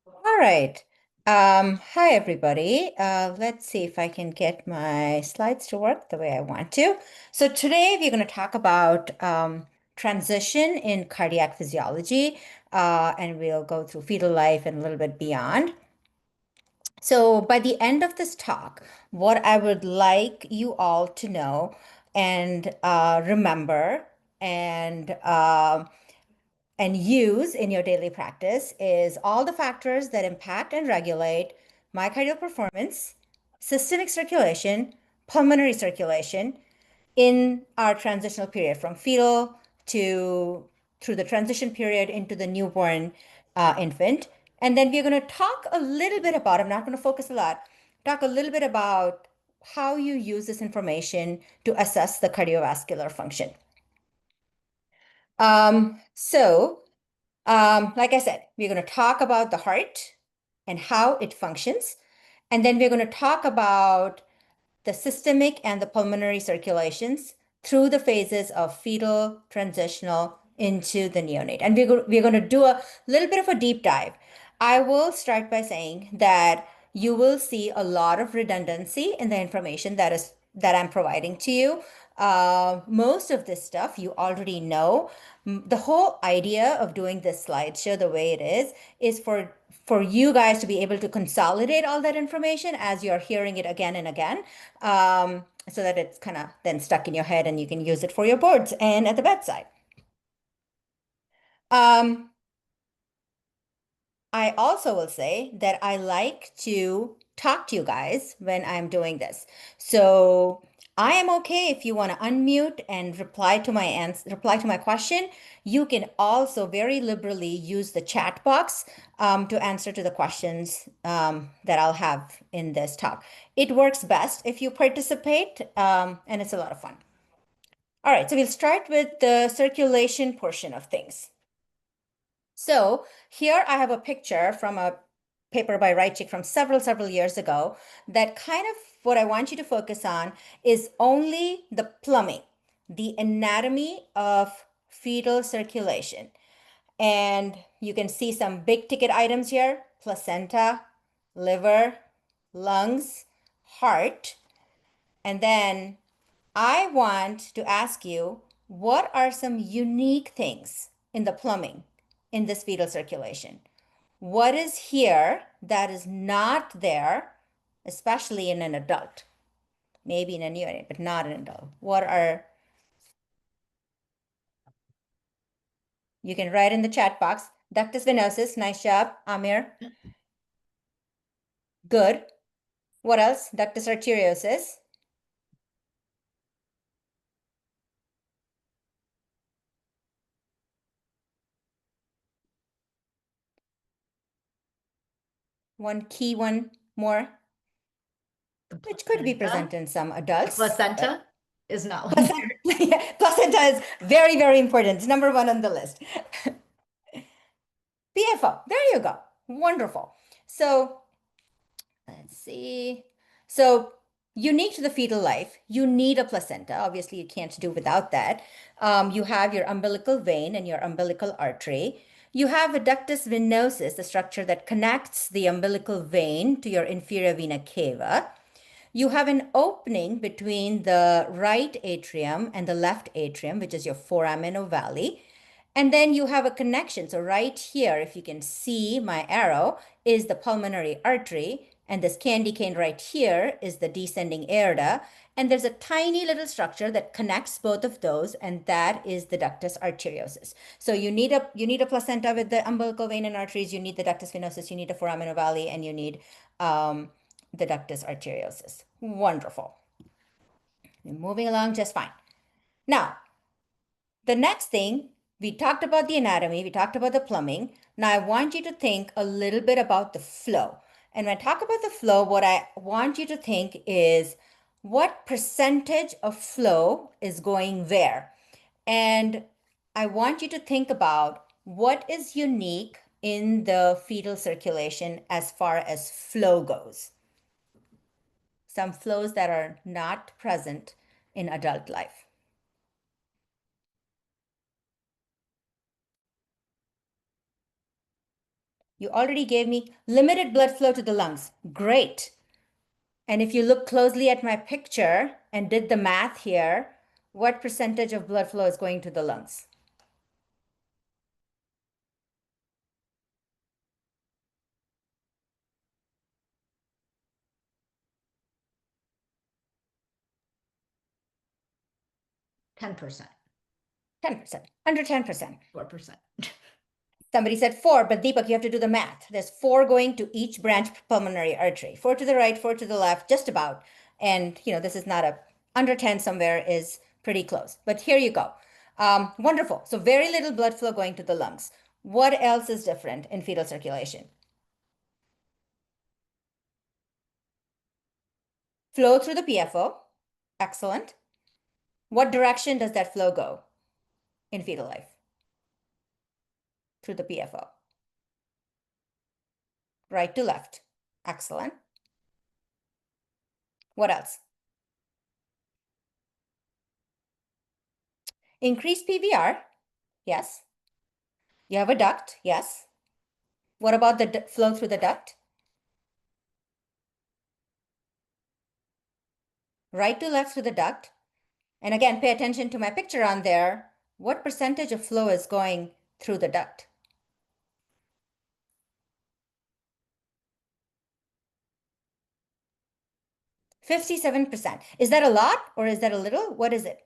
All right. Hi, everybody. Let's see if I can get my slides to work the way I want to. So today we're going to talk about transition in cardiac physiology, and we'll go through fetal life and a little bit beyond. So by the end of this talk, what I would like you all to know and remember and use in your daily practice is all the factors that impact and regulate myocardial performance, systemic circulation, pulmonary circulation in our transitional period from fetal to through the transition period into the newborn infant. And then we're going to talk a little bit about, I'm not going to focus a lot, talk a little bit about how you use this information to assess the cardiovascular function. So like I said, we're going to talk about the heart and how it functions. And then we're going to talk about the systemic and the pulmonary circulations through the phases of fetal, transitional into the neonate. And we're going to do a little bit of a deep dive. I will start by saying that you will see a lot of redundancy in the information that I'm providing to you. Most of this stuff you already know. The whole idea of doing this slideshow the way it is for you guys to be able to consolidate all that information as you're hearing it again and again, so that it's kind of then stuck in your head and you can use it for your boards and at the bedside. Um, I also will say that I like to talk to you guys when I'm doing this. So I am okay if you want to unmute and reply to my question. You can also very liberally use the chat box to answer to the questions that I'll have in this talk. It works best if you participate, and it's a lot of fun. All right, so we'll start with the circulation portion of things. So here I have a picture from a paper by Reichik from several years ago that kind of what I want you to focus on is only the plumbing, the anatomy of fetal circulation. And you can see some big ticket items here: placenta, liver, lungs, heart. And then I want to ask you, what are some unique things in the plumbing in this fetal circulation? What is here that is not there, especially in an adult? Maybe in a neonate, but not an adult. You can write in the chat box. Ductus venosus, nice job, Amir. Good. What else? Ductus arteriosus. One key one more, which could be present in some The adults. placenta is not one Placenta, there. yeah, placenta is very important. It's number one on the list. PFO, there you go. Wonderful. So let's see. So unique to the fetal life, you need a placenta. Obviously, you can't do without that. You have your umbilical vein and your umbilical artery. You have a ductus venosus, the structure that connects the umbilical vein to your inferior vena cava. You have an opening between the right atrium and the left atrium, which is your foramen ovale. And then you have a connection. So right here, if you can see my arrow, is the pulmonary artery. And this candy cane right here is the descending aorta. And there's a tiny little structure that connects both of those, and that is the ductus arteriosus. So you need a placenta with the umbilical vein and arteries, you need the ductus venosus, you need a foramen ovale, and you need the ductus arteriosus. Wonderful. Moving along just fine. Now, the next thing, we talked about the anatomy, we talked about the plumbing. Now I want you to think a little bit about the flow. And when I talk about the flow, what I want you to think is what percentage of flow is going where? And I want you to think about what is unique in the fetal circulation as far as flow goes. Some flows that are not present in adult life. You already gave me limited blood flow to the lungs. Great. And if you look closely at my picture and did the math here, what percentage of blood flow is going to the lungs? Ten percent, 10%, under 10%. 4%. Somebody said 4, but Deepak, you have to do the math. There's 4 going to each branch pulmonary artery. 4 to the right, 4 to the left, just about. And, this is not a, under 10 somewhere is pretty close. But here you go. Wonderful. So very little blood flow going to the lungs. What else is different in fetal circulation? Flow through the PFO. Excellent. What direction does that flow go in fetal life? Through the PFO. Right to left. Excellent. What else? Increased PVR. Yes. You have a duct. Yes. What about the flow through the duct? Right to left through the duct. And again, pay attention to my picture on there. What percentage of flow is going through the duct? 57%. Is that a lot or is that a little? What is it?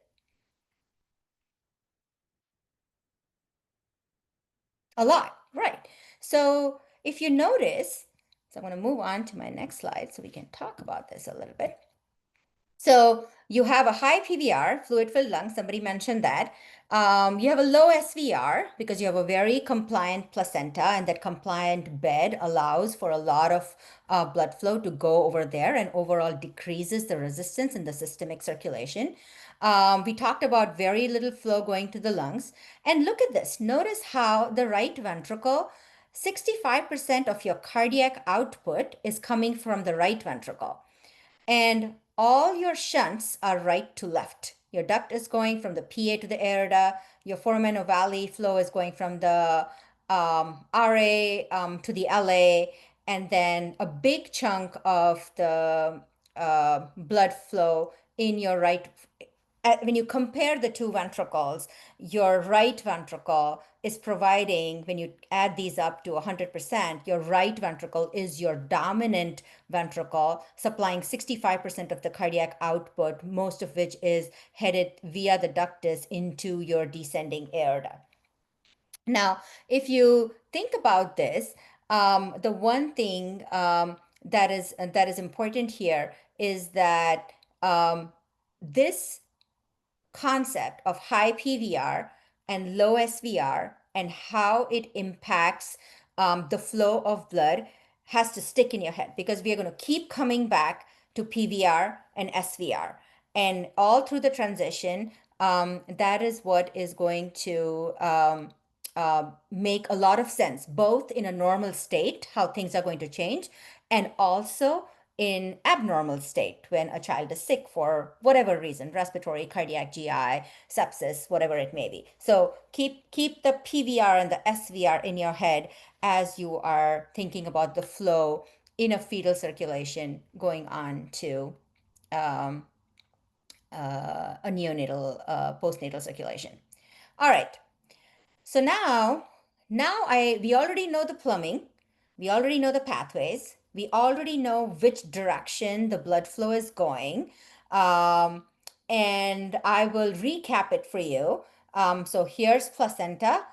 A lot, right. So if you notice, so I'm going to move on to my next slide so we can talk about this a little bit. So you have a high PVR, fluid-filled lung, somebody mentioned that. You have a low SVR because you have a very compliant placenta, and that compliant bed allows for a lot of blood flow to go over there and overall decreases the resistance in the systemic circulation. We talked about very little flow going to the lungs. And look at this. Notice how the right ventricle, 65% of your cardiac output is coming from the right ventricle. And all your shunts are right to left. Your duct is going from the PA to the aorta. Your foramen ovale flow is going from the RA to the LA. And then a big chunk of the blood flow in your right. When you compare the two ventricles, your right ventricle is providing, when you add these up to 100%, your right ventricle is your dominant ventricle, supplying 65% of the cardiac output, most of which is headed via the ductus into your descending aorta. Now, if you think about this, the one thing that is important here is that this concept of high PVR and low SVR and how it impacts the flow of blood has to stick in your head, because we are going to keep coming back to PVR and SVR. And all through the transition, that is what is going to make a lot of sense, both in a normal state, how things are going to change, and also in abnormal state when a child is sick for whatever reason, respiratory, cardiac, GI, sepsis, whatever it may be. So keep the PVR and the SVR in your head as you are thinking about the flow in a fetal circulation going on to a neonatal postnatal circulation. All right. So now we already know the plumbing, we already know the pathways, we already know which direction the blood flow is going. Um, and I will recap it for you. So here's placenta.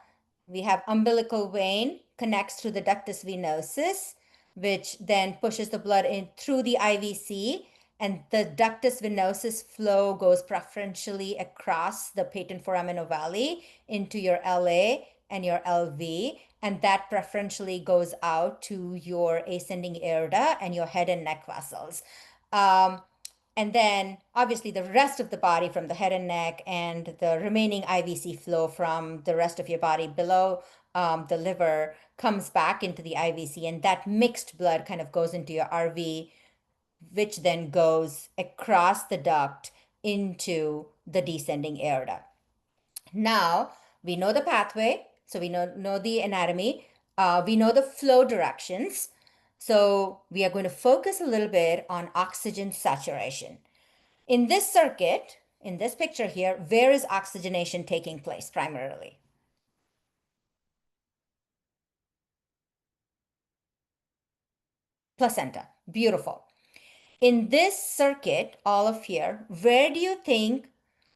We have umbilical vein connects to the ductus venosus, which then pushes the blood in through the IVC, and the ductus venosus flow goes preferentially across the patent foramen ovale into your LA and your LV, and that preferentially goes out to your ascending aorta and your head and neck vessels. And then obviously the rest of the body from the head and neck and the remaining IVC flow from the rest of your body below the liver comes back into the IVC, and that mixed blood kind of goes into your RV, which then goes across the duct into the descending aorta. Now we know the pathway, so we know the anatomy. We know the flow directions. So we are going to focus a little bit on oxygen saturation. In this circuit, in this picture here, where is oxygenation taking place primarily? Placenta. Beautiful. In this circuit, all of here, where do you think,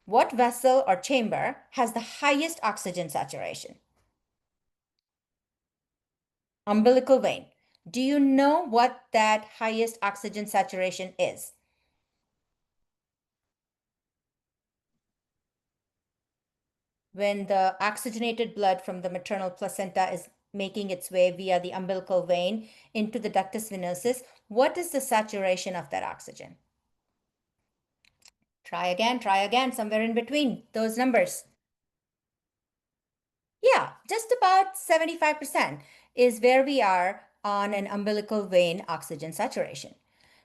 what vessel or chamber has the highest oxygen saturation? Umbilical vein. Do you know what that highest oxygen saturation is? When the oxygenated blood from the maternal placenta is making its way via the umbilical vein into the ductus venosus, what is the saturation of that oxygen? Try again, somewhere in between those numbers. Yeah, just about 75% is where we are on an umbilical vein oxygen saturation.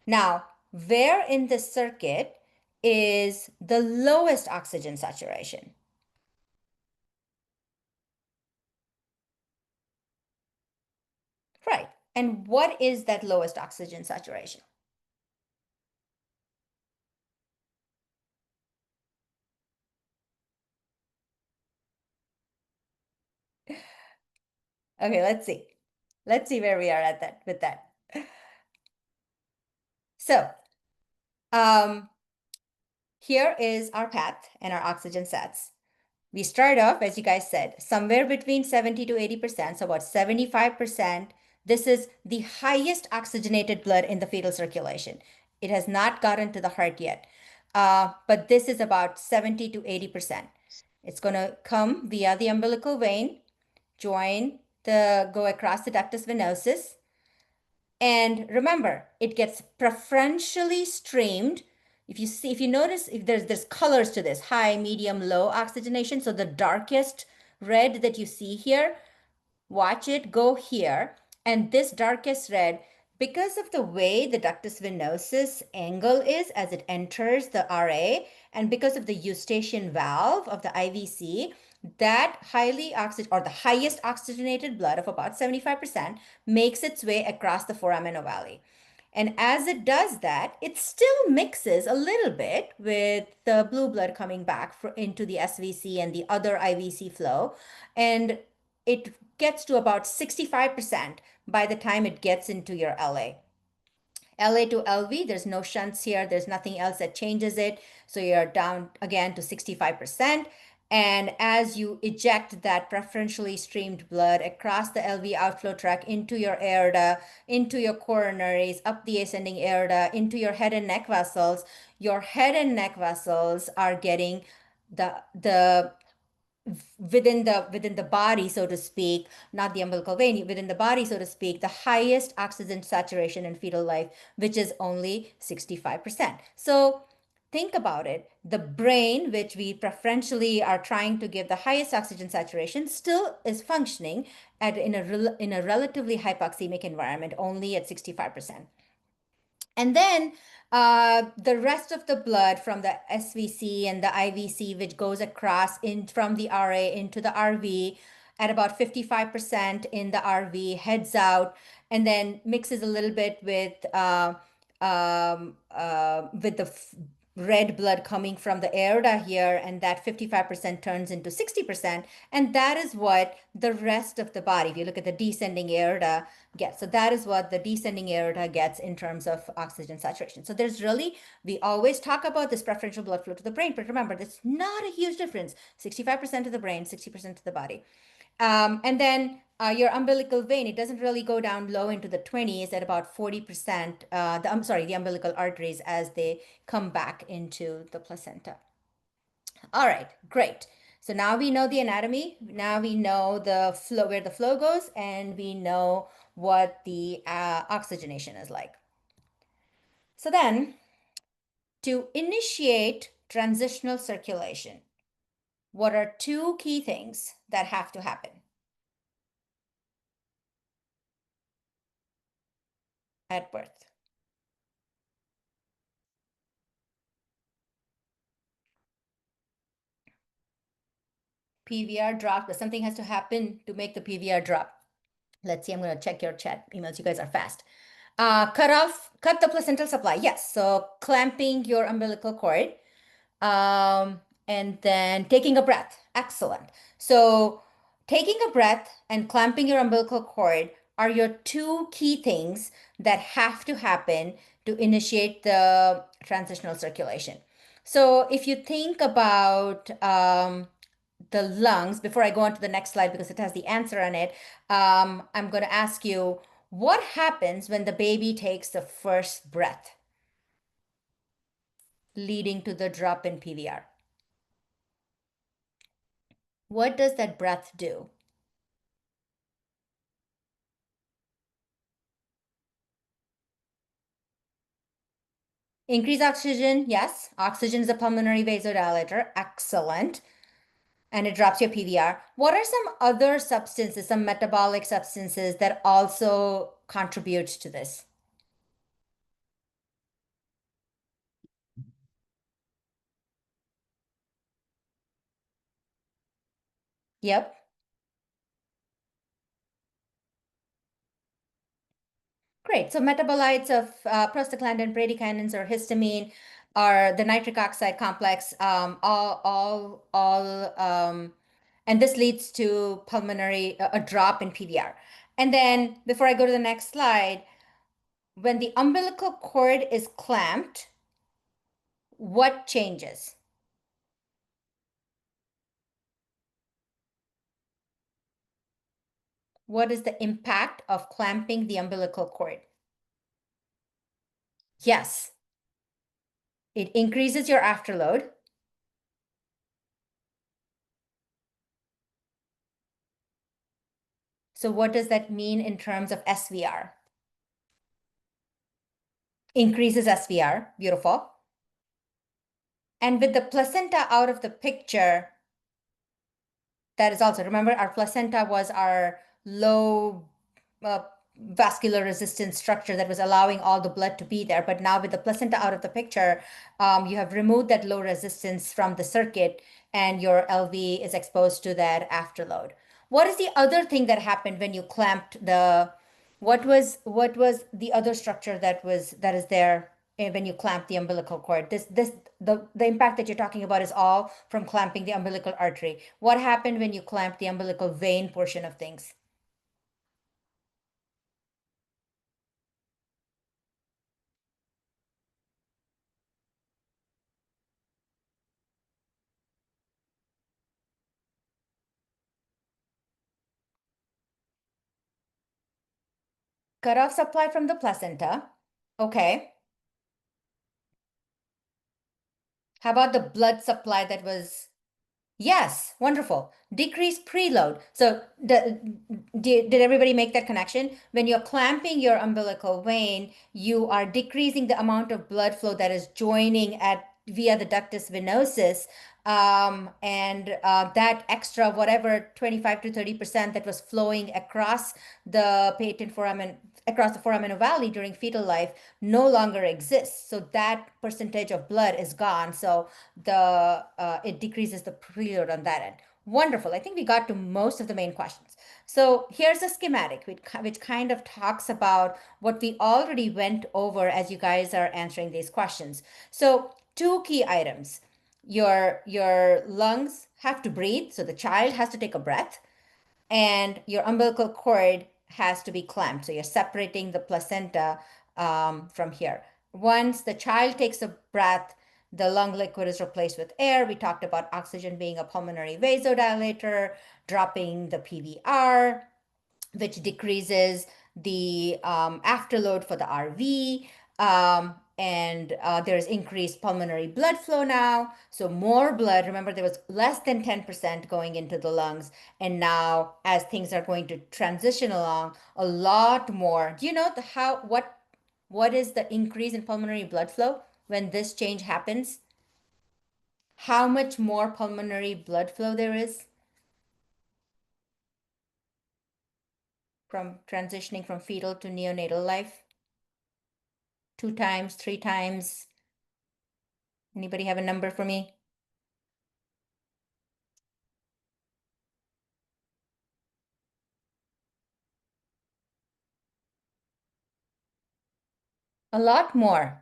Now, where in this circuit is the lowest oxygen saturation? Right. And what is that lowest oxygen saturation? Okay, let's see. Let's see where we are at that with that. So, um, here is our path and our oxygen sats. We start off, as you guys said, somewhere between 70 to 80%, so about 75%. This is the highest oxygenated blood in the fetal circulation. It has not gotten to the heart yet, but this is about 70 to 80%. It's going to come via the umbilical vein, go across the ductus venosus, and remember, it gets preferentially streamed. If you notice, if there's colors to this, high, medium, low oxygenation. So the darkest red that you see here, watch it go here. And this darkest red, because of the way the ductus venosus angle is as it enters the RA, and because of the eustachian valve of the IVC, that the highest oxygenated blood of about 75% makes its way across the foraminal valley. And as it does that, it still mixes a little bit with the blue blood coming back into the SVC and the other IVC flow. And it gets to about 65% by the time it gets into your LA. LA to LV, there's no shunts here. There's nothing else that changes it. So you're down again to 65%. And as you eject that preferentially streamed blood across the LV outflow tract into your aorta, into your coronaries, up the ascending aorta, into your head and neck vessels, your head and neck vessels are getting the within the body, so to speak, not the umbilical vein, within the body, so to speak, the highest oxygen saturation in fetal life, which is only 65%. So think about it. The brain, which we preferentially are trying to give the highest oxygen saturation, still is functioning in a relatively hypoxemic environment, only at 65%. And then the rest of the blood from the SVC and the IVC, which goes across in from the RA into the RV at about 55% in the RV, heads out, and then mixes a little bit with the red blood coming from the aorta here, and that 55% turns into 60%. And that is what the rest of the body, if you look at the descending aorta, gets. So that is what the descending aorta gets in terms of oxygen saturation. So there's really, we always talk about this preferential blood flow to the brain, but remember, that's not a huge difference. 65% to the brain, 60% to the body. And then your umbilical vein, it doesn't really go down low into the 20s at about 40%, the umbilical arteries as they come back into the placenta. All right, great. So now we know the anatomy. Now we know the flow, where the flow goes, and we know what the oxygenation is like. So then, to initiate transitional circulation, what are two key things that have to happen at birth? PVR drop, but something has to happen to make the PVR drop. Let's see, I'm going to check your chat emails. You guys are fast. Cut the placental supply. Yes. So clamping your umbilical cord, and then taking a breath. Excellent. So taking a breath and clamping your umbilical cord are your two key things that have to happen to initiate the transitional circulation. So if you think about the lungs, before I go on to the next slide because it has the answer on it, I'm going to ask you, what happens when the baby takes the first breath, leading to the drop in PVR? What does that breath do? Increase oxygen, yes. Oxygen is a pulmonary vasodilator. Excellent. And it drops your PVR. What are some other substances, some metabolic substances that also contribute to this? Yep. Great. So metabolites of prostaglandin, bradykinins, or histamine are the nitric oxide complex. And this leads to pulmonary a drop in PVR. And then before I go to the next slide, when the umbilical cord is clamped, what changes? What is the impact of clamping the umbilical cord? Yes, it increases your afterload. So what does that mean in terms of SVR? Increases SVR. Beautiful. And with the placenta out of the picture, that is also, remember, our placenta was our low uh, vascular resistance structure that was allowing all the blood to be there. But now with the placenta out of the picture, you have removed that low resistance from the circuit and your LV is exposed to that afterload. What is the other thing that happened when you clamped the, what was the other structure that is there when you clamp the umbilical cord? The impact that you're talking about is all from clamping the umbilical artery. What happened when you clamp the umbilical vein portion of things? Cut off supply from the placenta. Okay. How about the blood supply that was? Yes, wonderful. Decrease preload. So did everybody make that connection? When you're clamping your umbilical vein, you are decreasing the amount of blood flow that is joining at via the ductus venosus. And that extra whatever 25 to 30% that was flowing across the patent foramen, across the foraminal valley during fetal life no longer exists. So that percentage of blood is gone. So the it decreases the preload on that end. Wonderful. I think we got to most of the main questions. So here's a schematic which kind of talks about what we already went over as you guys are answering these questions. So two key items. Your lungs have to breathe, so the child has to take a breath, and your umbilical cord has to be clamped. So you're separating the placenta from here. Once the child takes a breath, the lung liquid is replaced with air. We talked about oxygen being a pulmonary vasodilator, dropping the PVR, which decreases the afterload for the RV. And there's increased pulmonary blood flow now. So more blood. Remember, there was less than 10% going into the lungs. And now, as things are going to transition along, a lot more. Do you know what is the increase in pulmonary blood flow when this change happens? How much more pulmonary blood flow there is from transitioning from fetal to neonatal life? 2 times, 3 times? Anybody have a number for me? A lot more.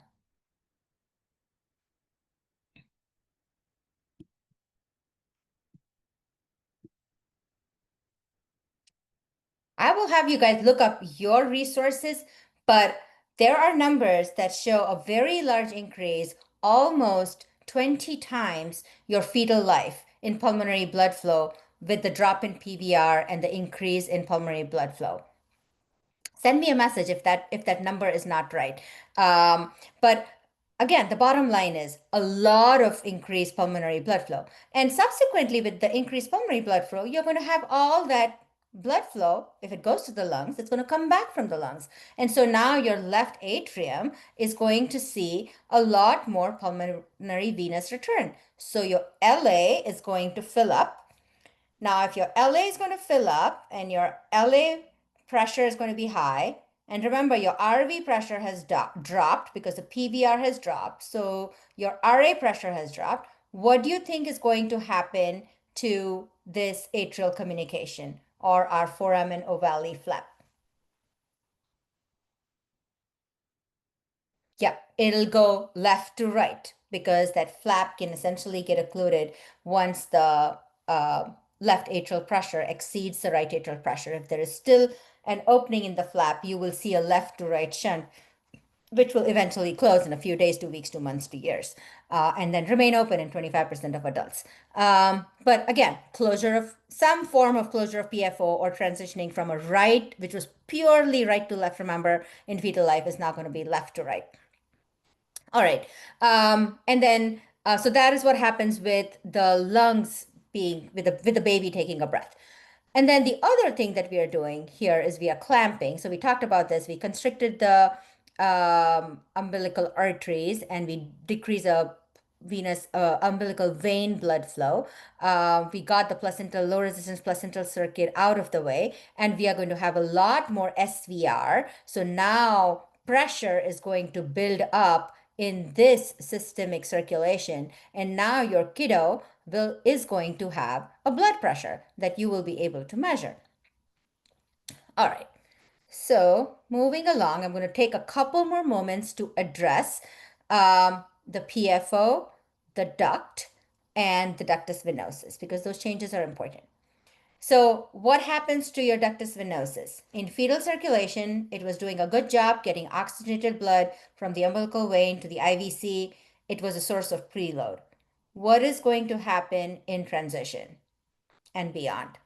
I will have you guys look up your resources, but there are numbers that show a very large increase, almost 20 times your fetal life in pulmonary blood flow with the drop in PVR and the increase in pulmonary blood flow. Send me a message if that number is not right. But again, the bottom line is a lot of increased pulmonary blood flow. And subsequently, with the increased pulmonary blood flow, you're going to have all that blood flow. If it goes to the lungs, it's going to come back from the lungs. And so now your left atrium is going to see a lot more pulmonary venous return. So your LA is going to fill up. Now, if your LA is going to fill up and your LA pressure is going to be high, and remember your RV pressure has dropped because the PVR has dropped, so your RA pressure has dropped, what do you think is going to happen to this atrial communication or our foramen ovale flap? Yeah, it'll go left to right because that flap can essentially get occluded once the left atrial pressure exceeds the right atrial pressure. If there is still an opening in the flap, you will see a left to right shunt, which will eventually close in a few days, 2 weeks, 2 months, 2 years, and then remain open in 25% of adults. But again, closure of some form of closure of PFO or transitioning from a right, which was purely right to left, remember, in fetal life is now going to be left to right. All right. And then, so that is what happens with the lungs being, with the baby taking a breath. And then the other thing that we are doing here is we are clamping. So we talked about this. We constricted the umbilical arteries and we decrease a venous umbilical vein blood flow. We got the placental, low resistance placental circuit out of the way, and we are going to have a lot more SVR. So now pressure is going to build up in this systemic circulation, and now your kiddo is going to have a blood pressure that you will be able to measure. All right. So moving along, I'm going to take a couple more moments to address the PFO, the duct, and the ductus venosus because those changes are important. So what happens to your ductus venosus? In fetal circulation, it was doing a good job getting oxygenated blood from the umbilical vein to the IVC. It was a source of preload. What is going to happen in transition and beyond?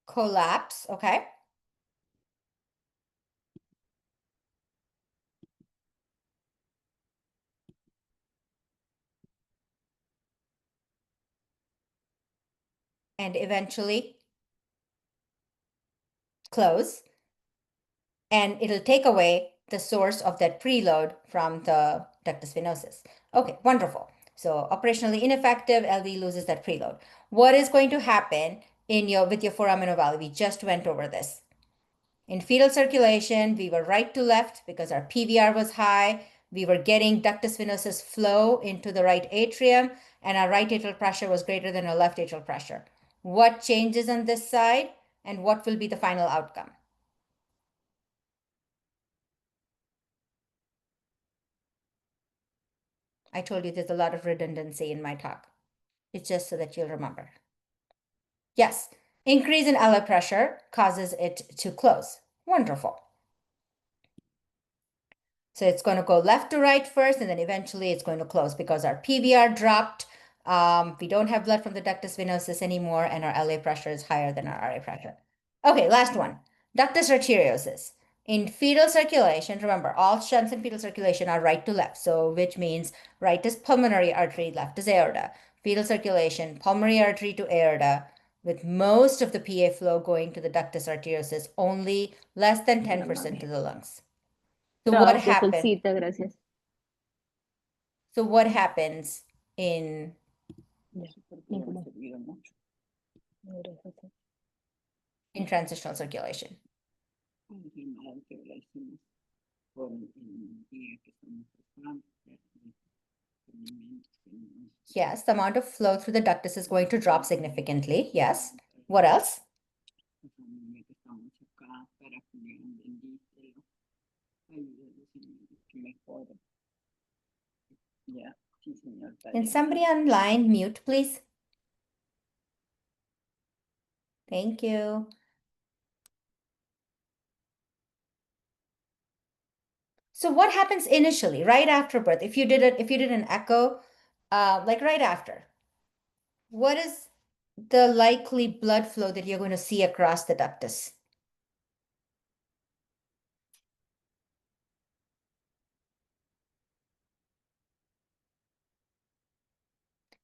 Collapse, okay? And eventually close. And it'll take away the source of that preload from the ductus venosus. Okay, wonderful. So operationally ineffective, LV loses that preload. What is going to happen with your foramen ovale? We just went over this. In fetal circulation, we were right to left because our PVR was high. We were getting ductus venosus flow into the right atrium, and our right atrial pressure was greater than our left atrial pressure. What changes on this side, and what will be the final outcome? I told you there's a lot of redundancy in my talk. It's just so that you'll remember. Yes, increase in LA pressure causes it to close. Wonderful. So it's going to go left to right first, and then eventually it's going to close because our PVR dropped. We don't have blood from the ductus venosus anymore, and our LA pressure is higher than our RA pressure. Okay, last one. Ductus arteriosus. In fetal circulation, remember, all shunts in fetal circulation are right to left. So which means right is pulmonary artery, left is aorta. Fetal circulation, pulmonary artery to aorta, with most of the PA flow going to the ductus arteriosus, only less than 10% to the lungs. So what Gracias, happened? Solcita, gracias. So what happens in transitional circulation? Yes, the amount of flow through the ductus is going to drop significantly. Yes. What else? Can somebody online mute, please? Thank you. So what happens initially, right after birth? If you did an echo, like right after, what is the likely blood flow that you're going to see across the ductus?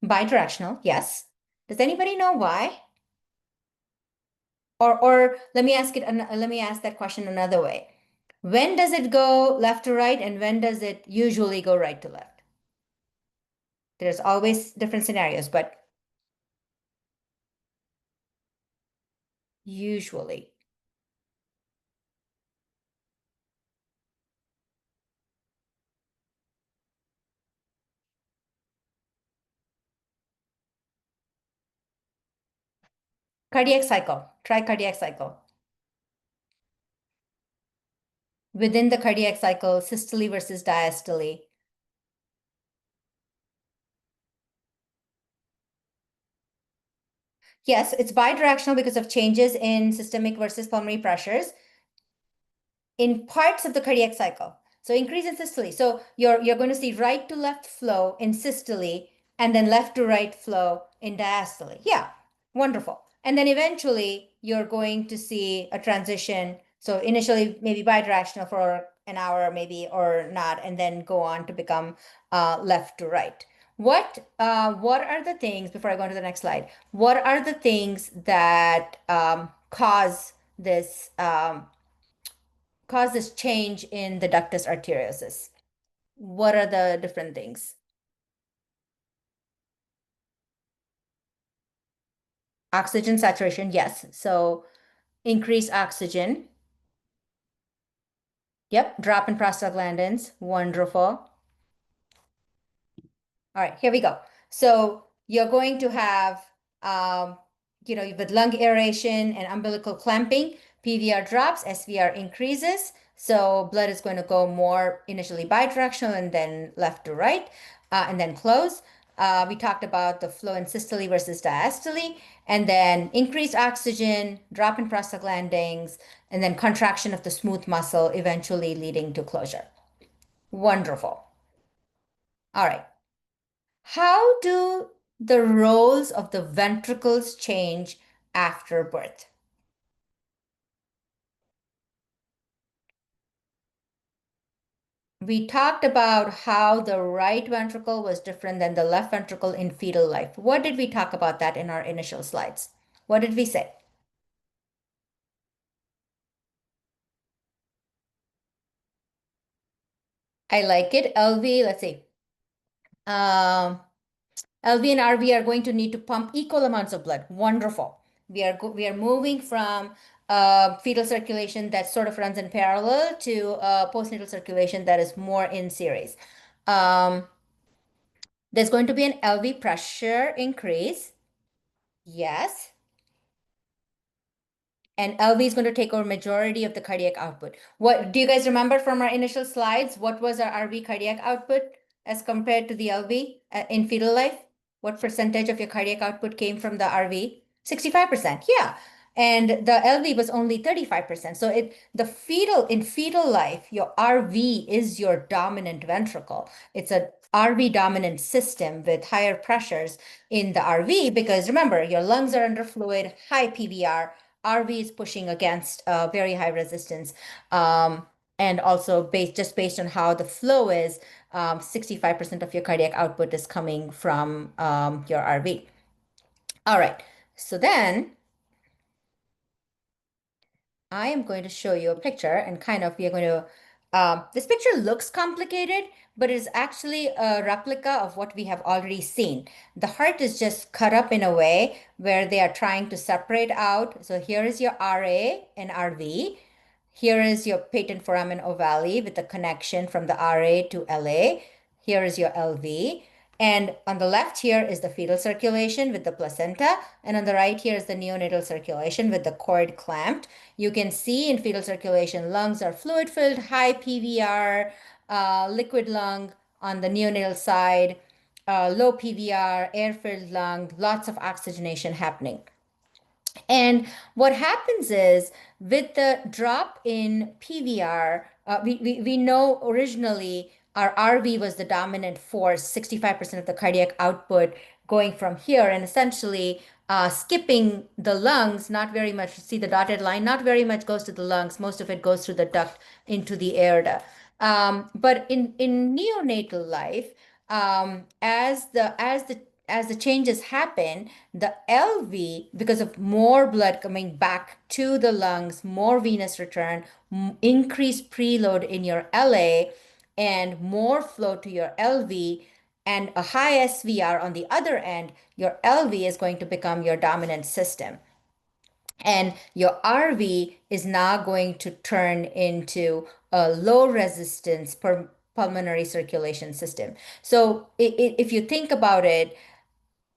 Bidirectional, yes. Does anybody know why? Or let me ask that question another way. When does it go left to right and when does it usually go right to left? There's always different scenarios, but usually. Cardiac cycle. Try cardiac cycle. Within the cardiac cycle, systole versus diastole. Yes, it's bidirectional because of changes in systemic versus pulmonary pressures in parts of the cardiac cycle. So increase in systole. So you're going to see right to left flow in systole and then left to right flow in diastole. Yeah, wonderful. And then eventually you're going to see a transition. So initially maybe bidirectional for an hour maybe or not, and then go on to become left to right. What are the things, before I go on to the next slide, what are the things that cause this change in the ductus arteriosus? What are the different things? Oxygen saturation, yes. So increase oxygen. Yep, drop in prostaglandins. Wonderful. All right, here we go. So you're going to have, um, with lung aeration and umbilical clamping, PVR drops, SVR increases. So blood is going to go more initially bidirectional and then left to right, and then close. We talked about the flow in systole versus diastole, and then increased oxygen, drop in prostaglandins, and then contraction of the smooth muscle, eventually leading to closure. Wonderful. All right. How do the roles of the ventricles change after birth? We talked about how the right ventricle was different than the left ventricle in fetal life. What did we talk about that in our initial slides? What did we say? I like it. LV, let's see. Um, LV and RV are going to need to pump equal amounts of blood. Wonderful. We are moving from fetal circulation that sort of runs in parallel to postnatal circulation that is more in series. Um, there's going to be an LV pressure increase. Yes. And LV is going to take over majority of the cardiac output. What do you guys remember from our initial slides? What was our RV cardiac output as compared to the LV in fetal life? What percentage of your cardiac output came from the RV? 65%. Yeah. And the LV was only 35%. So in fetal life, your RV is your dominant ventricle. It's a RV dominant system with higher pressures in the RV because remember, your lungs are under fluid, high PVR. RV is pushing against very high resistance. And also based on how the flow is, 65% of your cardiac output is coming from your RV. All right. So then I am going to show you a picture and we are going to, this picture looks complicated, but it's actually a replica of what we have already seen. The heart is just cut up in a way where they are trying to separate out. So here is your RA and RV. Here is your patent foramen ovale with the connection from the RA to LA. Here is your LV. And on the left here is the fetal circulation with the placenta, and on the right here is the neonatal circulation with the cord clamped. You can see in fetal circulation, lungs are fluid filled, high PVR, liquid lung on the neonatal side, low PVR, air filled lung, lots of oxygenation happening. And what happens is with the drop in PVR, we know originally our RV was the dominant force, 65% of the cardiac output going from here, and essentially skipping the lungs, not very much. See the dotted line, not very much goes to the lungs. Most of it goes through the duct into the aorta. But in neonatal life, as the changes happen, the LV, because of more blood coming back to the lungs, more venous return, increased preload in your LA, and more flow to your LV, and a high SVR on the other end, your LV is going to become your dominant system. And your RV is now going to turn into a low resistance pulmonary circulation system. So if you think about it,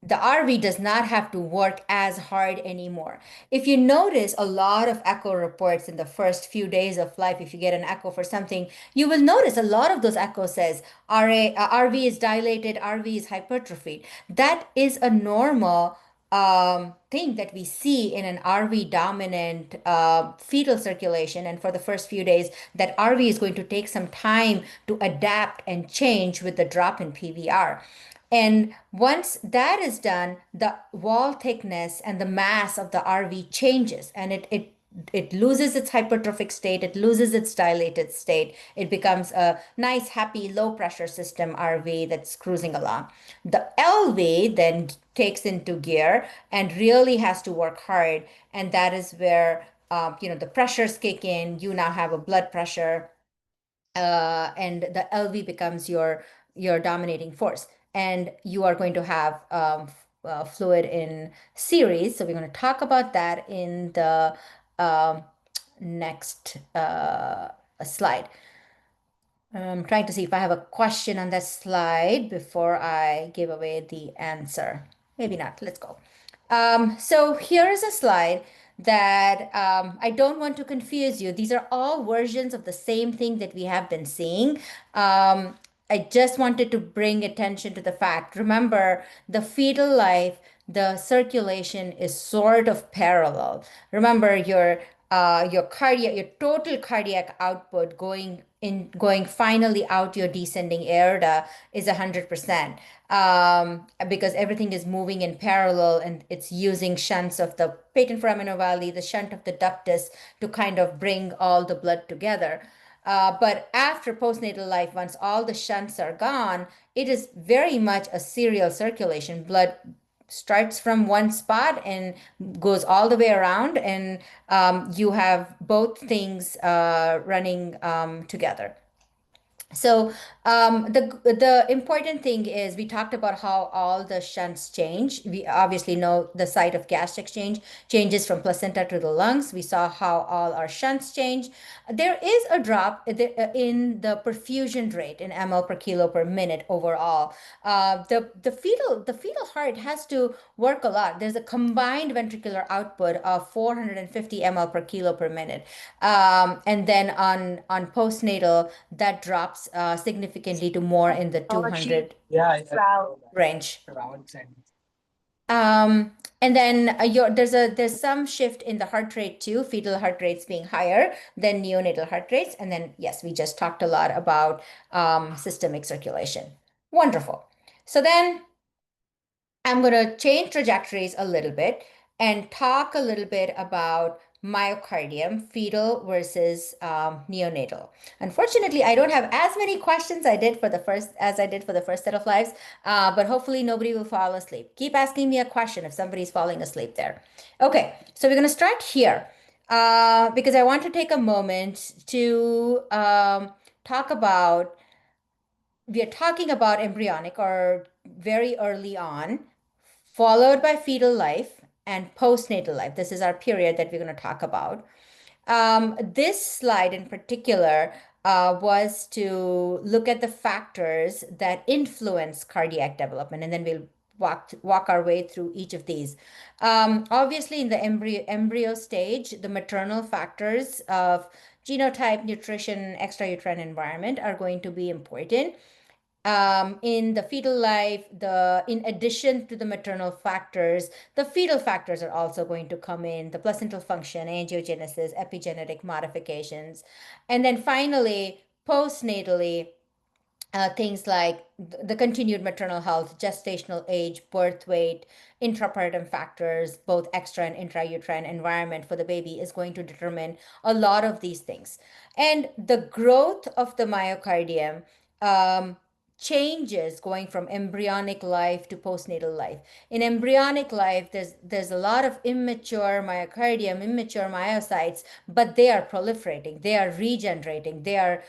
the RV does not have to work as hard anymore. If you notice a lot of echo reports in the first few days of life, if you get an echo for something, you will notice a lot of those echoes says RV is dilated, RV is hypertrophied. That is a normal thing that we see in an RV dominant fetal circulation. And for the first few days, that RV is going to take some time to adapt and change with the drop in PVR. And once that is done, the wall thickness and the mass of the RV changes, and it loses its hypertrophic state, it loses its dilated state. It becomes a nice, happy, low pressure system RV that's cruising along. The LV then takes into gear and really has to work hard. And that is where, the pressures kick in. You now have a blood pressure, and the LV becomes your dominating force, and you are going to have fluid in series. So we're going to talk about that in the um, next slide. I'm trying to see if I have a question on that slide before I give away the answer. Maybe not. Let's go. So here is a slide that I don't want to confuse you. These are all versions of the same thing that we have been seeing. I just wanted to bring attention to the fact. Remember, the fetal life, the circulation is sort of parallel. Remember, your total cardiac output going finally out your descending aorta is 100%, because everything is moving in parallel and it's using shunts of the patent foraminal valley, the shunt of the ductus to kind of bring all the blood together. But after postnatal life, once all the shunts are gone, it is very much a serial circulation. Blood starts from one spot and goes all the way around, and you have both things running together. So the important thing is we talked about how all the shunts change. We obviously know the site of gas exchange changes from placenta to the lungs. We saw how all our shunts change. There is a drop in the perfusion rate in ml per kilo per minute overall. The fetal heart has to work a lot. There's a combined ventricular output of 450 ml per kilo per minute, and then on postnatal that drops significantly to more in the 200 range. And then there's some shift in the heart rate too, fetal heart rates being higher than neonatal heart rates. And then yes, we just talked a lot about systemic circulation. Wonderful. So then I'm going to change trajectories a little bit and talk a little bit about myocardium, fetal versus neonatal. Unfortunately, I don't have as many questions as I did for the first set of lives, but hopefully nobody will fall asleep. Keep asking me a question if somebody's falling asleep there. Okay, so we're going to start here because I want to take a moment to talk about we are talking about embryonic or very early on, followed by fetal life and postnatal life. This is our period that we're going to talk about. This slide in particular was to look at the factors that influence cardiac development, and then we'll walk our way through each of these. Obviously, in the embryo stage, the maternal factors of genotype, nutrition, extrauterine environment are going to be important. In the fetal life, the in addition to the maternal factors, the fetal factors are also going to come in: the placental function, angiogenesis, epigenetic modifications, and then finally, postnatally, things like the continued maternal health, gestational age, birth weight, intrapartum factors, both extra and intrauterine environment for the baby is going to determine a lot of these things. And the growth of the myocardium um, changes going from embryonic life to postnatal life. In embryonic life, there's a lot of immature myocardium, immature myocytes, but they are proliferating, they are regenerating, they are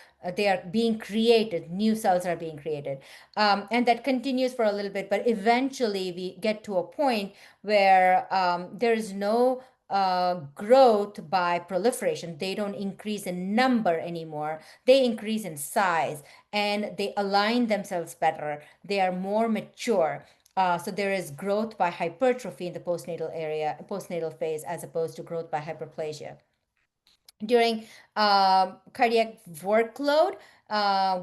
being created, new cells are being created, and that continues for a little bit, but eventually we get to a point where there is no growth by proliferation. They don't increase in number anymore, they increase in size, and they align themselves better, they are more mature. So there is growth by hypertrophy in the postnatal phase, as opposed to growth by hyperplasia. During cardiac workload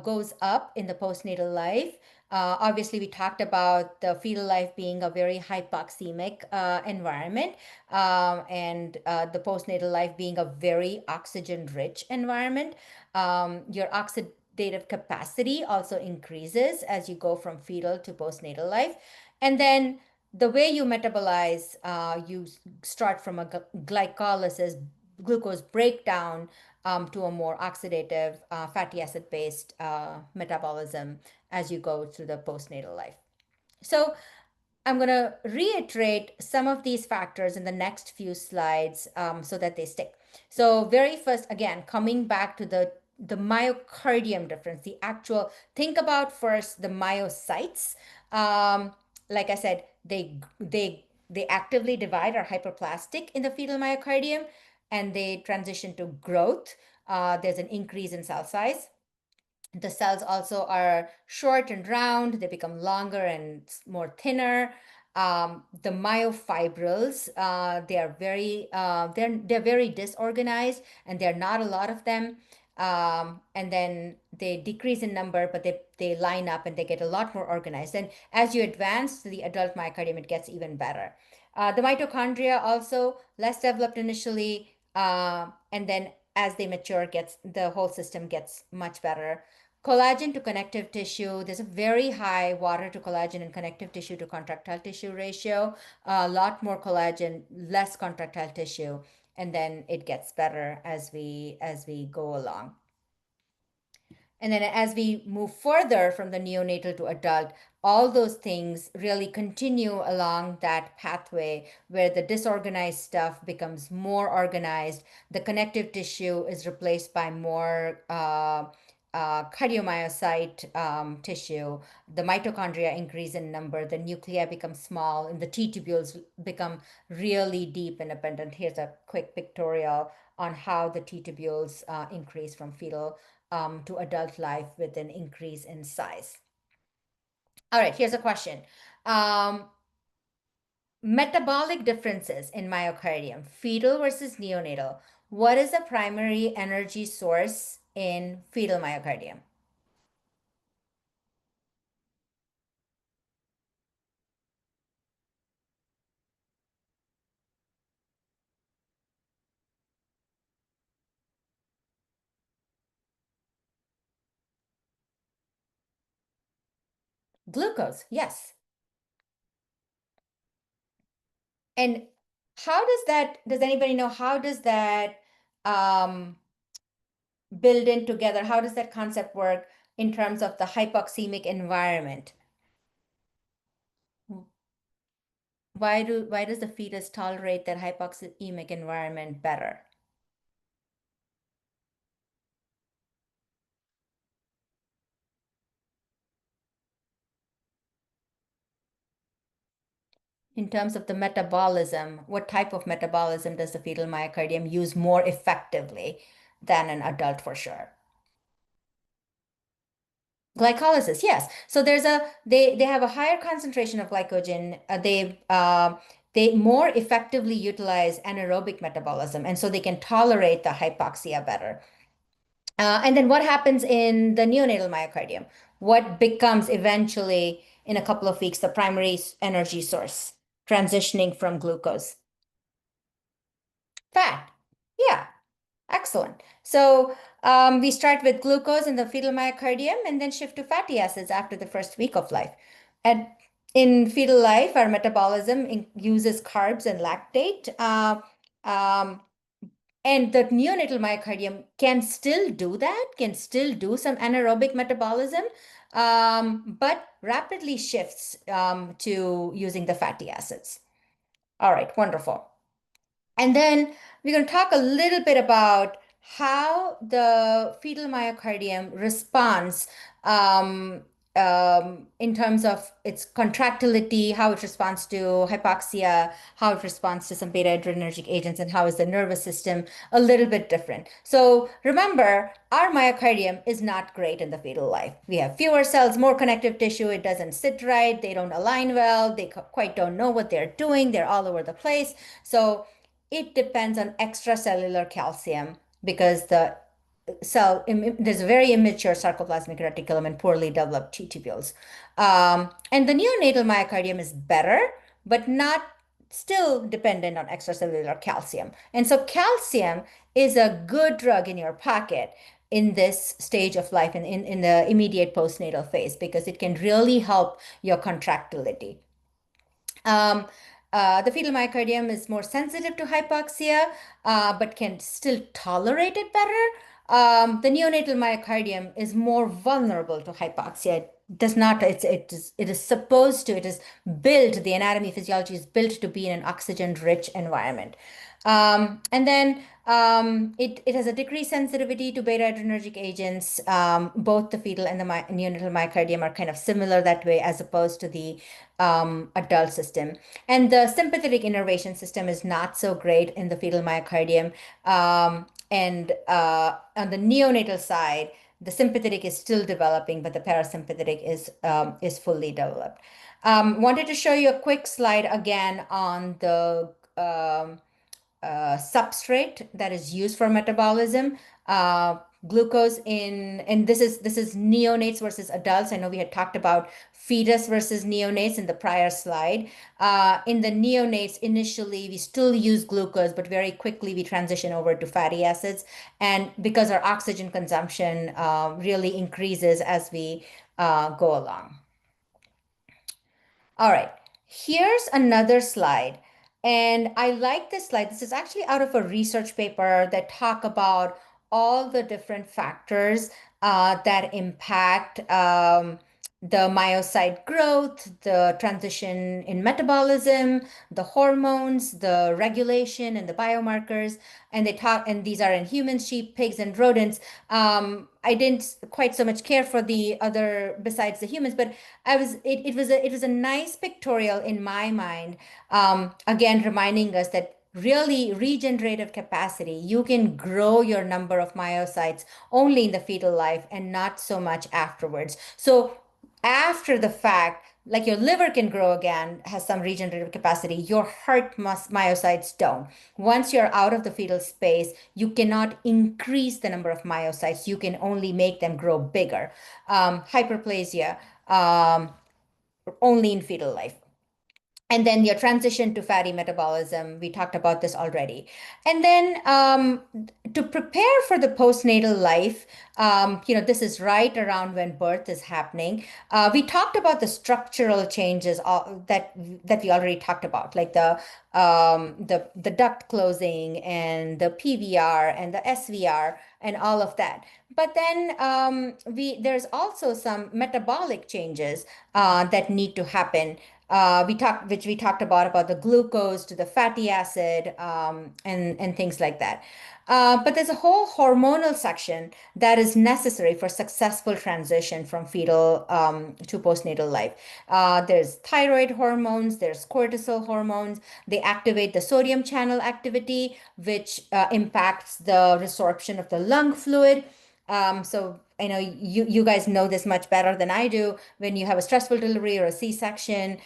goes up in the postnatal life. Obviously, we talked about the fetal life being a very hypoxemic environment, and the postnatal life being a very oxygen rich environment. Your oxidative capacity also increases as you go from fetal to postnatal life. And then the way you metabolize, you start from a glycolysis, glucose breakdown, to a more oxidative, fatty acid based metabolism as you go through the postnatal life. So I'm going to reiterate some of these factors in the next few slides, so that they stick. So very first, again, coming back to the myocardium difference, the actual, think about first the myocytes. Like I said, they actively divide, are hyperplastic in the fetal myocardium, and they transition to growth. There's an increase in cell size. The cells also are short and round, they become longer and more thinner. The myofibrils, they are they're very disorganized, and there are not a lot of them. And then they decrease in number, but they line up and they get a lot more organized. And as you advance to the adult myocardium, it gets even better. The mitochondria also less developed initially, and then as they mature, gets the whole system gets much better. Collagen to connective tissue, there's a very high water to collagen and connective tissue to contractile tissue ratio. A lot more collagen, less contractile tissue, and then it gets better as we go along. And then as we move further from the neonatal to adult, all those things really continue along that pathway where the disorganized stuff becomes more organized. The connective tissue is replaced by more cardiomyocyte tissue. The mitochondria increase in number. The nuclei become small, and the T tubules become really deep and abundant. Here's a quick pictorial on how the T tubules increase from fetal to adult life with an increase in size. All right, here's a question. Um, Metabolic differences in myocardium, fetal versus neonatal. What is the primary energy source in fetal myocardium? Glucose, yes. And how does does anybody know how does that um, build in together? How does that concept work in terms of the hypoxemic environment? Why does the fetus tolerate that hypoxemic environment better? In terms of the metabolism, what type of metabolism does the fetal myocardium use more effectively than an adult, for sure? Glycolysis, yes. So they have a higher concentration of glycogen. They more effectively utilize anaerobic metabolism, and so they can tolerate the hypoxia better. And then what happens in the neonatal myocardium? What becomes eventually in a couple of weeks the primary energy source, transitioning from glucose? Fat. Yeah, excellent. So we start with glucose in the fetal myocardium and then shift to fatty acids after the first week of life. And in fetal life, our metabolism uses carbs and lactate. Um, and the neonatal myocardium can still do that, can still do some anaerobic metabolism, but rapidly shifts to using the fatty acids. All right, wonderful. And then we're going to talk a little bit about how the fetal myocardium responds um, in terms of its contractility, how it responds to hypoxia, how it responds to some beta adrenergic agents, and how is the nervous system a little bit different. So remember, our myocardium is not great in the fetal life. We have fewer cells, more connective tissue. It doesn't sit right. They don't align well. They quite don't know what they're doing. They're all over the place. So it depends on extracellular calcium because there's a very immature sarcoplasmic reticulum and poorly developed T tubules. And the neonatal myocardium is better, but not still dependent on extracellular calcium. And so calcium is a good drug in your pocket in this stage of life and in the immediate postnatal phase because it can really help your contractility. Um, the fetal myocardium is more sensitive to hypoxia, but can still tolerate it better. The neonatal myocardium is more vulnerable to hypoxia. It does not, it is supposed to, it is built, the anatomy physiology is built to be in an oxygen-rich environment. And then it has a decreased sensitivity to beta adrenergic agents. Both the fetal and the neonatal myocardium are kind of similar that way as opposed to the adult system. And the sympathetic innervation system is not so great in the fetal myocardium. And on the neonatal side, the sympathetic is still developing, but the parasympathetic is fully developed. Wanted to show you a quick slide again on the substrate that is used for metabolism. Glucose and this is neonates versus adults. I know we had talked about fetus versus neonates in the prior slide. In the neonates, initially we still use glucose, but very quickly we transition over to fatty acids. And because our oxygen consumption really increases as we go along. All right, here's another slide. And I like this slide. This is actually out of a research paper that talk about all the different factors that impact the myocyte growth, the transition in metabolism, the hormones, the regulation, and the biomarkers. And they talk, and these are in humans, sheep, pigs, and rodents. I didn't quite so much care for the other besides the humans, but it was a nice pictorial in my mind. Again, reminding us that really regenerative capacity, you can grow your number of myocytes only in the fetal life and not so much afterwards. So after the fact, like your liver can grow again, has some regenerative capacity, your heart myocytes don't. Once you're out of the fetal space, you cannot increase the number of myocytes. You can only make them grow bigger. Hyperplasia, only in fetal life. And then your transition to fatty metabolism, we talked about this already. And then to prepare for the postnatal life, this is right around when birth is happening. We talked about the structural changes that we already talked about, like the duct closing and the PVR and the SVR and all of that. But then there's also some metabolic changes that need to happen which we talked about the glucose to the fatty acid and things like that. But there's a whole hormonal section that is necessary for successful transition from fetal to postnatal life. There's thyroid hormones, there's cortisol hormones. They activate the sodium channel activity, which impacts the resorption of the lung fluid. So I know you guys know this much better than I do. When you have a stressful delivery or a C-section,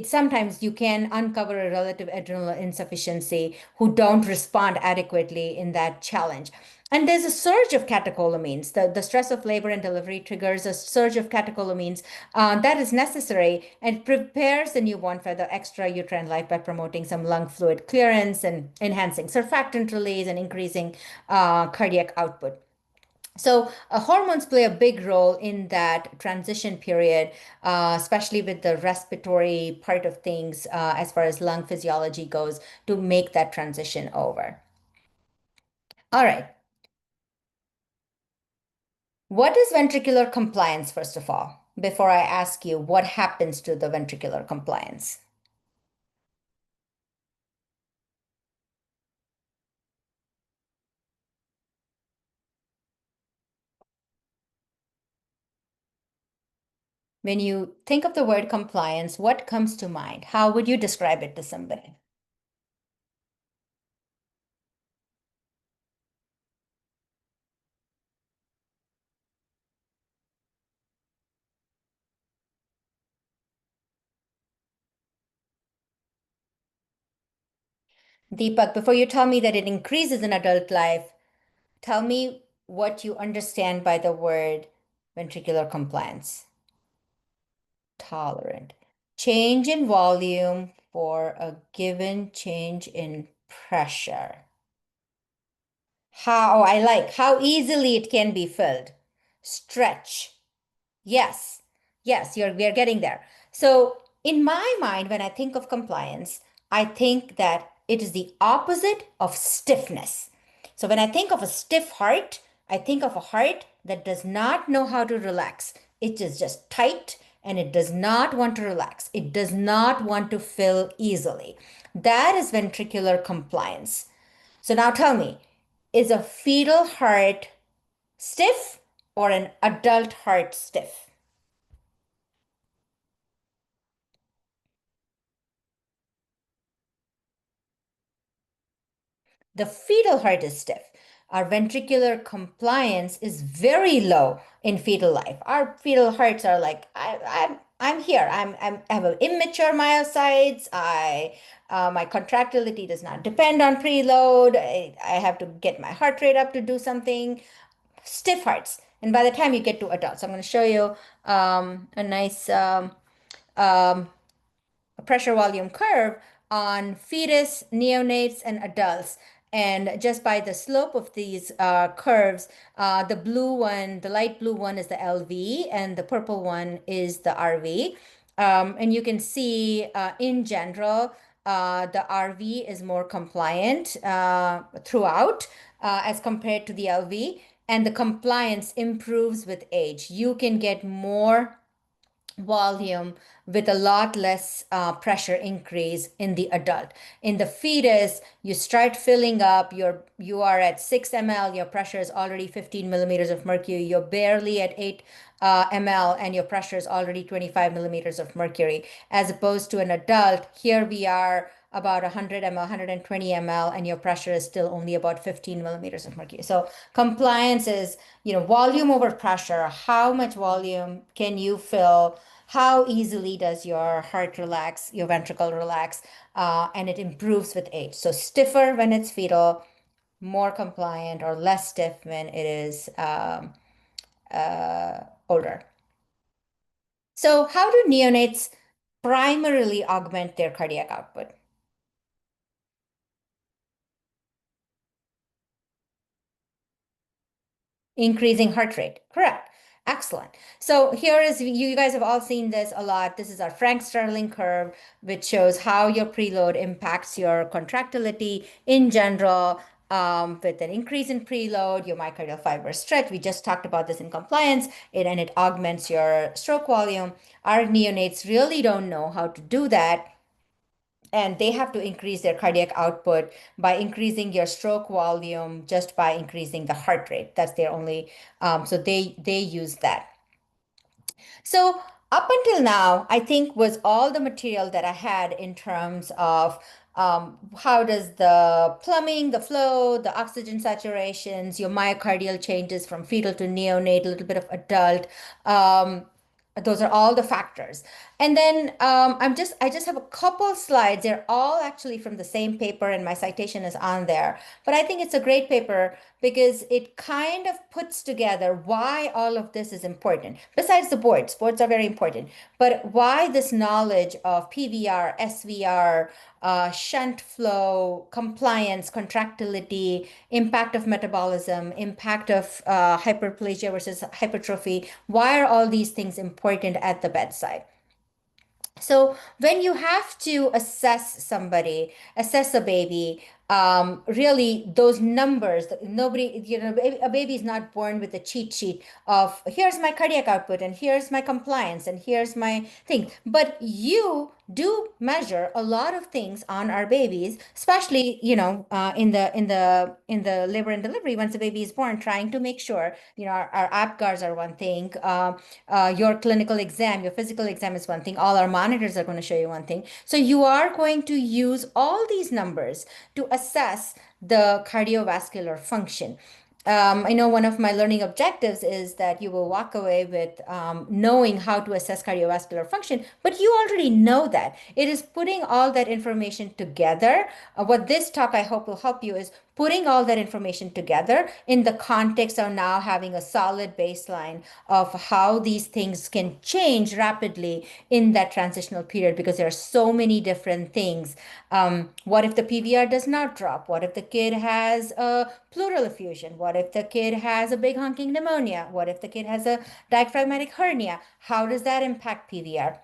sometimes you can uncover a relative adrenal insufficiency who don't respond adequately in that challenge. And there's a surge of catecholamines. The stress of labor and delivery triggers a surge of catecholamines that is necessary and prepares the newborn for the extra uterine life by promoting some lung fluid clearance and enhancing surfactant release and increasing cardiac output. So, hormones play a big role in that transition period, especially with the respiratory part of things, as far as lung physiology goes, to make that transition over. All right. What is ventricular compliance, first of all, before I ask you what happens to the ventricular compliance? When you think of the word compliance, what comes to mind? How would you describe it to somebody? Deepak, before you tell me that it increases in adult life, tell me what you understand by the word ventricular compliance. Tolerant. Change in volume for a given change in pressure. I like how easily it can be filled. Stretch. Yes, yes, we're getting there. So, in my mind, when I think of compliance, I think that it is the opposite of stiffness. So, when I think of a stiff heart, I think of a heart that does not know how to relax. It is just tight and it does not want to relax. It does not want to fill easily. That is ventricular compliance. So, now tell me, is a fetal heart stiff or an adult heart stiff? The fetal heart is stiff. Our ventricular compliance is very low in fetal life. Our fetal hearts are like, I'm here. I have immature myocytes. My contractility does not depend on preload. I have to get my heart rate up to do something. Stiff hearts. And by the time you get to adults, I'm going to show you a nice um, pressure volume curve on fetus, neonates, and adults. And just by the slope of these curves, the blue one, the light blue one is the LV, and the purple one is the RV. And you can see in general, the RV is more compliant throughout as compared to the LV, and the compliance improves with age. You can get more volume with a lot less pressure increase in the adult. In the fetus, you start filling up, you are at 6 ml, your pressure is already 15 millimeters of mercury, you're barely at 8 ml, and your pressure is already 25 millimeters of mercury. As opposed to an adult, here we are about 100 ml, 120 ml, and your pressure is still only about 15 millimeters of mercury. So compliance is, volume over pressure. How much volume can you fill? How easily does your heart relax, your ventricle relax? And it improves with age. So stiffer when it's fetal, more compliant, or less stiff when it is older. So how do neonates primarily augment their cardiac output? Increasing heart rate. Correct. Excellent. So here is, you guys have all seen this a lot. This is our Frank Starling curve, which shows how your preload impacts your contractility in general. With an increase in preload, your myocardial fibers stretch. We just talked about this in compliance, and it augments your stroke volume. Our neonates really don't know how to do that, and they have to increase their cardiac output by increasing your stroke volume just by increasing the heart rate. That's their only, so they use that. So up until now, I think was all the material that I had in terms of How does the plumbing, the flow, the oxygen saturations, your myocardial changes from fetal to neonate, a little bit of adult. Um, those are all the factors. And then I just have a couple slides. They're all actually from the same paper, and my citation is on there. But I think it's a great paper because it kind of puts together why all of this is important. Besides the boards, boards are very important, but why this knowledge of PVR, SVR, shunt flow, compliance, contractility, impact of metabolism, impact of hyperplasia versus hypertrophy. Why are all these things important at the bedside? So when you have to assess somebody, assess a baby, really those numbers, nobody, a baby is not born with a cheat sheet of here's my cardiac output and here's my compliance and here's my thing. But you do measure a lot of things on our babies, especially, in the labor and delivery, once a baby is born, trying to make sure, our APGARs are one thing. Your clinical exam, your physical exam is one thing. All our monitors are going to show you one thing. So you are going to use all these numbers to assess the cardiovascular function. I know one of my learning objectives is that you will walk away with knowing how to assess cardiovascular function, but you already know that. It is putting all that information together. What this talk I hope will help you is putting all that information together in the context of now having a solid baseline of how these things can change rapidly in that transitional period because there are so many different things. What if the PVR does not drop? What if the kid has a pleural effusion? What if the kid has a big honking pneumonia? What if the kid has a diaphragmatic hernia? How does that impact PVR?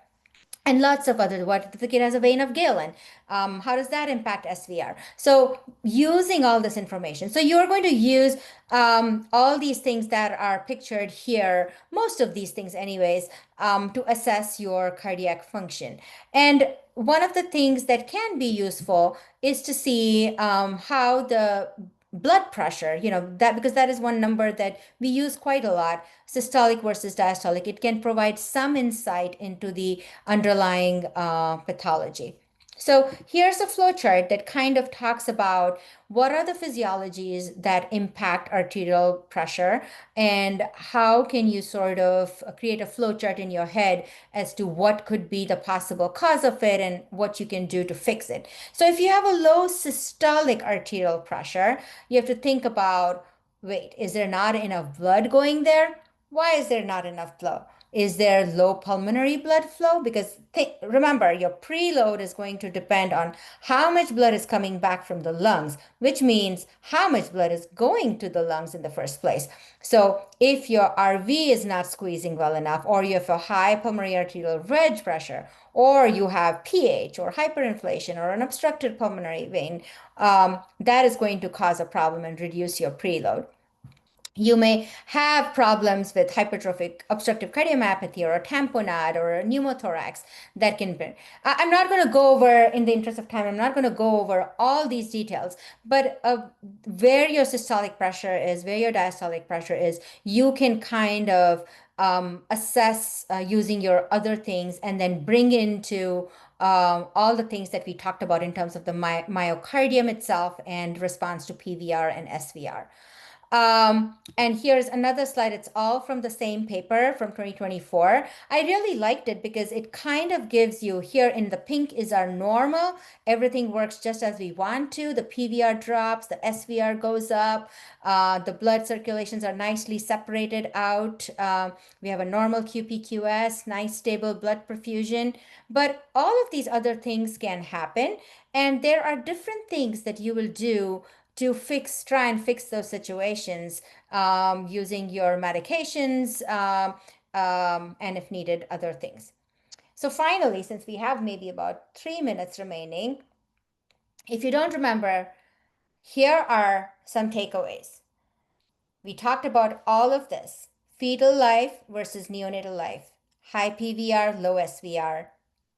And lots of other, what if the kid has a vein of Galen? How does that impact SVR? So using all this information, so you're going to use all these things that are pictured here, most of these things anyways, to assess your cardiac function. And one of the things that can be useful is to see how the blood pressure, that because that is one number that we use quite a lot, systolic versus diastolic. It can provide some insight into the underlying pathology. So here's a flow chart that kind of talks about what are the physiologies that impact arterial pressure and how can you sort of create a flow chart in your head as to what could be the possible cause of it and what you can do to fix it. So if you have a low systolic arterial pressure, you have to think about, wait, is there not enough blood going there? Why is there not enough flow? Is there low pulmonary blood flow? Because remember, your preload is going to depend on how much blood is coming back from the lungs, which means how much blood is going to the lungs in the first place. So if your RV is not squeezing well enough, or you have a high pulmonary arterial wedge pressure, or you have PH or hyperinflation or an obstructed pulmonary vein, that is going to cause a problem and reduce your preload. You may have problems with hypertrophic obstructive cardiomyopathy or a tamponade or a pneumothorax that can be. I'm not going to go over, in the interest of time, I'm not going to go over all these details, but where your systolic pressure is, where your diastolic pressure is, you can kind of assess using your other things and then bring into all the things that we talked about in terms of the myocardium itself and response to PVR and SVR. And here's another slide. It's all from the same paper from 2024. I really liked it because it kind of gives you here in the pink is our normal. Everything works just as we want to. The PVR drops, the SVR goes up, the blood circulations are nicely separated out. We have a normal QPQS, nice stable blood perfusion. But all of these other things can happen. And there are different things that you will do to try and fix those situations using your medications and if needed, other things. So finally, since we have maybe about 3 minutes remaining, if you don't remember, here are some takeaways. We talked about all of this: fetal life versus neonatal life, high PVR, low SVR.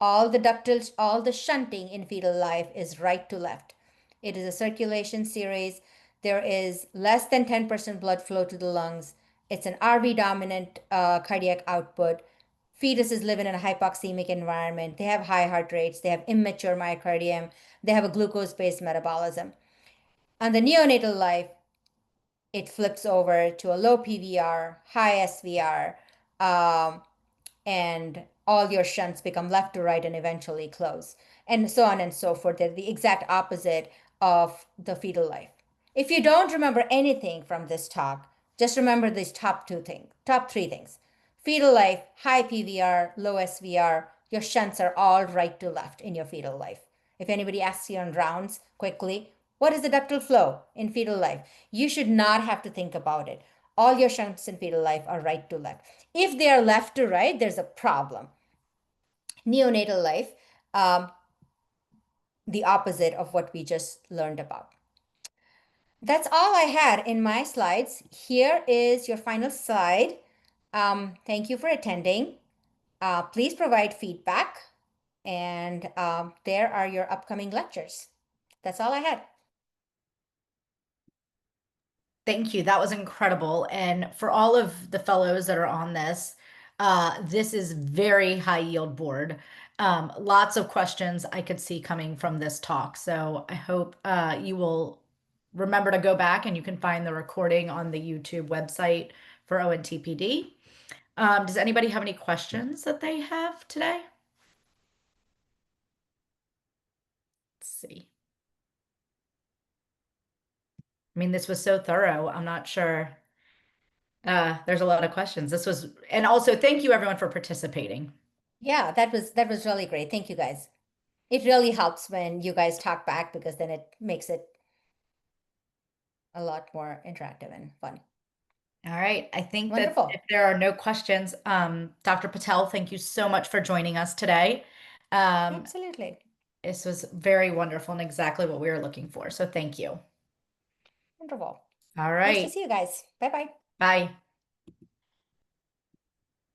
All the shunting in fetal life is right to left. It is a circulation series. There is less than 10% blood flow to the lungs. It's an RV dominant cardiac output. Fetuses live in a hypoxemic environment. They have high heart rates. They have immature myocardium. They have a glucose-based metabolism. On the neonatal life, it flips over to a low PVR, high SVR, um, and all your shunts become left to right and eventually close, and so on and so forth. They're the exact opposite of the fetal life. If you don't remember anything from this talk, just remember these top three things. Fetal life, high PVR, low SVR, your shunts are all right to left in your fetal life. If anybody asks you on rounds quickly, what is the ductal flow in fetal life? You should not have to think about it. All your shunts in fetal life are right to left. If they are left to right, there's a problem. Neonatal life, um, the opposite of what we just learned about. That's all I had in my slides. Here is your final slide. Thank you for attending. Please provide feedback. And there are your upcoming lectures. That's all I had. Thank you. That was incredible. And for all of the fellows that are on this, this is very high yield board. Lots of questions I could see coming from this talk. So I hope you will remember to go back and you can find the recording on the YouTube website for ONTPD. Does anybody have any questions that they have today? Let's see. I mean, this was so thorough. I'm not sure. There's a lot of questions. This was, and also thank you everyone for participating. Yeah, that was really great. Thank you guys. It really helps when you guys talk back because then it makes it a lot more interactive and fun. All right. I think that if Wonderful. there are no questions, Dr. Patel, thank you so much for joining us today. Um, Absolutely. this was very wonderful and exactly what we were looking for. So thank you. Wonderful. All Nice to right. see you guys. Bye bye. Bye.